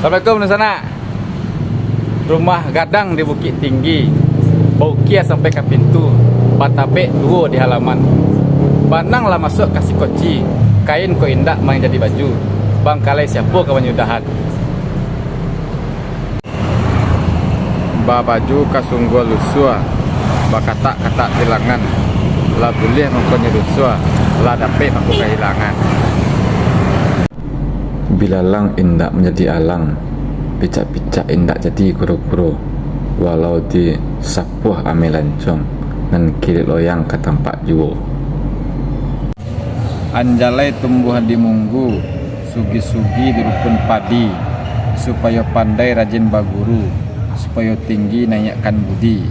Assalamualaikum di sana. Rumah gadang di Bukit Tinggi, baukia sampai ke pintu, batabe dua di halaman. Bananglah masuk kasih koci, kain ko indak main jadi baju. Bangkalai siapa kawan yudahan. Ba baju kasunggul lusua, bakata-kata tilangan. La boleh mempunyai lusua, la dapat mampu kehilangan. Bila lang indak menjadi alang, picak-picak indak jadi kuro-kuro. Walau di sapuh ame lancong, nan kilit loyang ke tempat juo. Anjalai tumbuhan di munggu, sugi-sugi di rukun padi, supaya pandai rajin baguru, supaya tinggi naikkan budi.